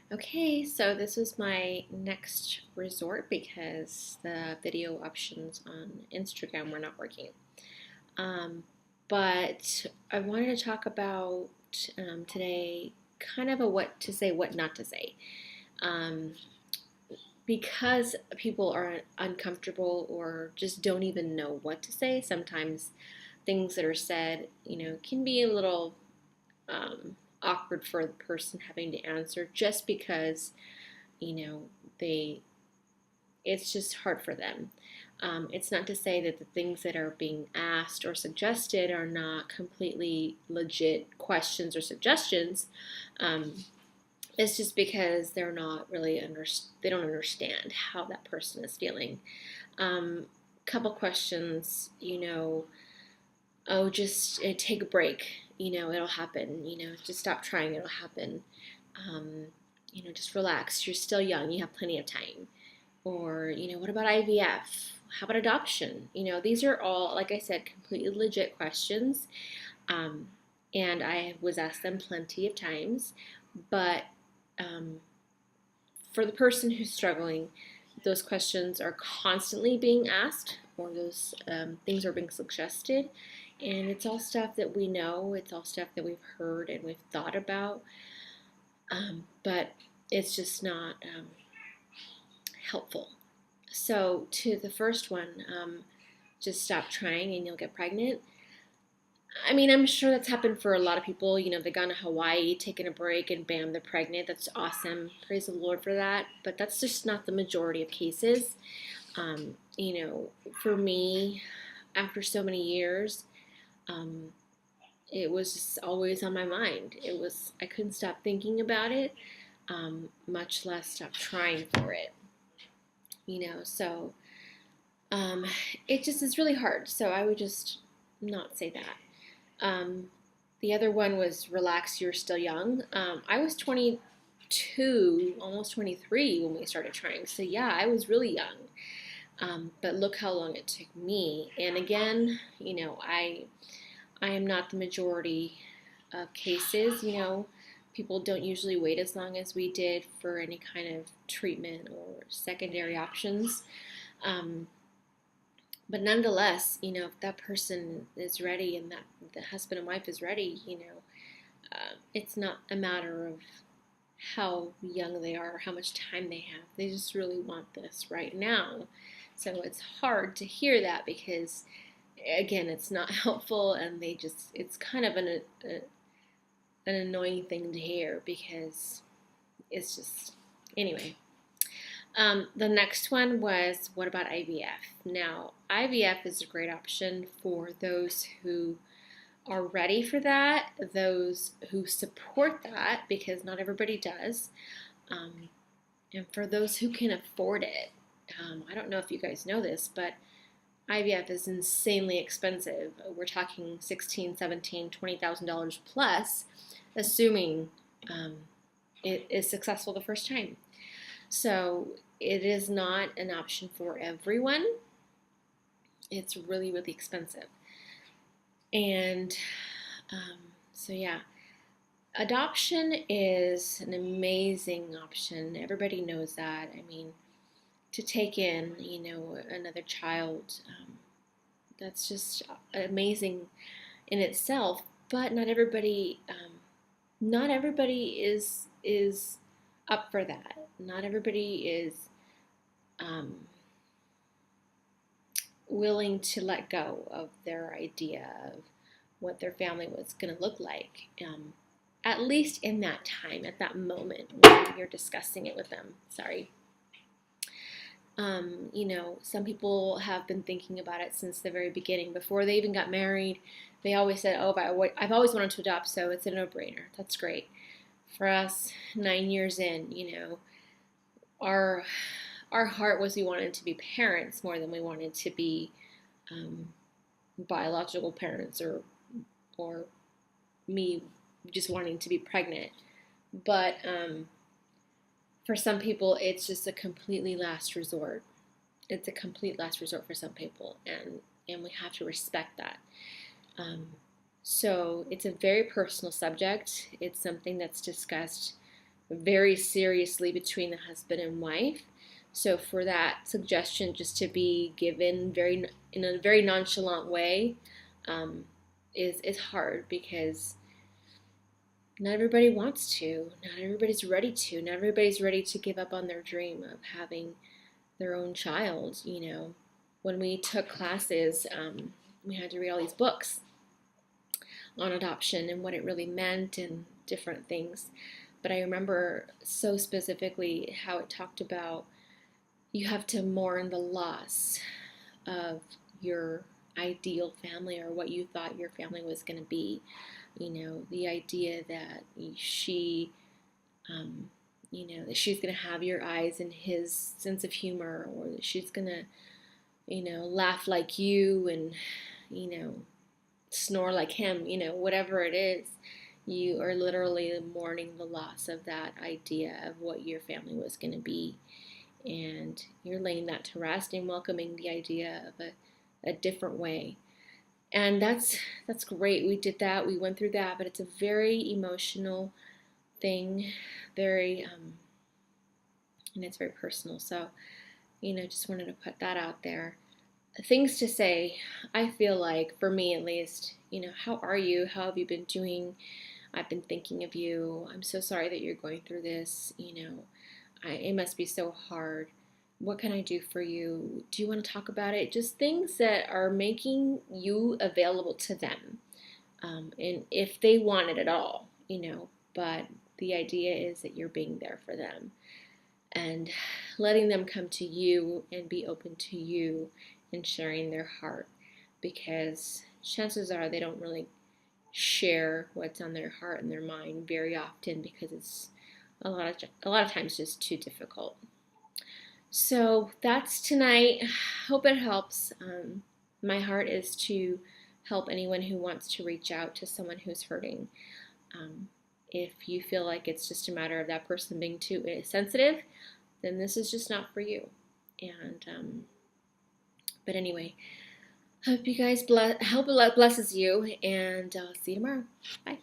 Okay, so this was my next resort because the video options on Instagram were not working. Um, but I wanted to talk about today kind of a what to say, what not to say. Um, because people are uncomfortable or just don't even know what to say, sometimes things that are said, can be a little awkward for the person having to answer just because you know they it's just hard for them. It's not to say that the things that are being asked or suggested are not completely legit questions or suggestions. It's just because they're not really they don't understand how that person is feeling. Couple questions, oh, just take a break. It'll happen. Just stop trying. It'll happen. Um, just relax. You're still young. You have plenty of time. Or, what about IVF? How about adoption? These are all, like I said, completely legit questions. Um, and I was asked them plenty of times. But um, for the person who's struggling, those questions are constantly being asked, or those things are being suggested. And it's all stuff that we know, it's all stuff that we've heard and we've thought about. But it's just not helpful. So, to the first one, just stop trying and you'll get pregnant. I mean, I'm sure that's happened for a lot of people. They've gone to Hawaii, taken a break, and bam, they're pregnant. That's awesome. Praise the Lord for that. But that's just not the majority of cases. For me, after so many years, um, it was just always on my mind. I couldn't stop thinking about it, much less stop trying for it. So um, it just is really hard. So I would just not say that. The other one was relax, you're still young. I was 22, almost 23 when we started trying. So yeah, I was really young. But look how long it took me. And again, I am not the majority of cases. People don't usually wait as long as we did for any kind of treatment or secondary options. Um, but nonetheless, if that person is ready and that the husband and wife is ready, it's not a matter of how young they are or how much time they have. They just really want this right now. So it's hard to hear that because, again, it's not helpful and it's kind of an annoying thing to hear because it's just, anyway. The next one was, what about IVF? Now, IVF is a great option for those who are ready for that, those who support that, because not everybody does, um, and for those who can afford it. I don't know if you guys know this, but IVF is insanely expensive. We're talking $16, $17, $20,000 plus, assuming it is successful the first time. So it is not an option for everyone. It's really, really expensive. And so, yeah, adoption is an amazing option. Everybody knows that. I mean, to take in, another child, that's just amazing in itself. But not everybody is up for that. Not everybody is um, willing to let go of their idea of what their family was going to look like, at least in that time, at that moment when you're discussing it with them. Sorry. Some people have been thinking about it since the very beginning. Before they even got married, they always said, oh, I've always wanted to adopt, so it's a no-brainer. That's great. For us, 9 years in, our our heart was we wanted to be parents more than we wanted to be um, biological parents or me just wanting to be pregnant. But for some people, it's just a completely last resort. It's a complete last resort for some people, and we have to respect that. So it's a very personal subject. It's something that's discussed very seriously between the husband and wife. So for that suggestion just to be given in a very nonchalant way um, is hard because not everybody wants to, not everybody's ready to, not everybody's ready to give up on their dream of having their own child. When we took classes, we had to read all these books on adoption and what it really meant and different things. But I remember so specifically how it talked about you have to mourn the loss of your ideal family or what you thought your family was going to be. The idea that that she's going to have your eyes and his sense of humor, or that she's going to, laugh like you and, you know, snore like him, whatever it is, you are literally mourning the loss of that idea of what your family was going to be. And you're laying that to rest and welcoming the idea of a different way. And that's great. We did that. We went through that, but it's a very emotional thing, very and it's very personal. So, just wanted to put that out there. Things to say, I feel like, for me at least, how are you? How have you been doing? I've been thinking of you. I'm so sorry that you're going through this. It must be so hard. What can I do for you? Do you want to talk about it? Just things that are making you available to them. And if they want it at all, but the idea is that you're being there for them and letting them come to you and be open to you and sharing their heart, because chances are they don't really share what's on their heart and their mind very often because it's a lot of times just too difficult. So that's tonight. Hope it helps. My heart is to help anyone who wants to reach out to someone who's hurting. If you feel like it's just a matter of that person being too sensitive, then this is just not for you. And but anyway, hope you guys hope it blesses you, and I'll see you tomorrow. Bye.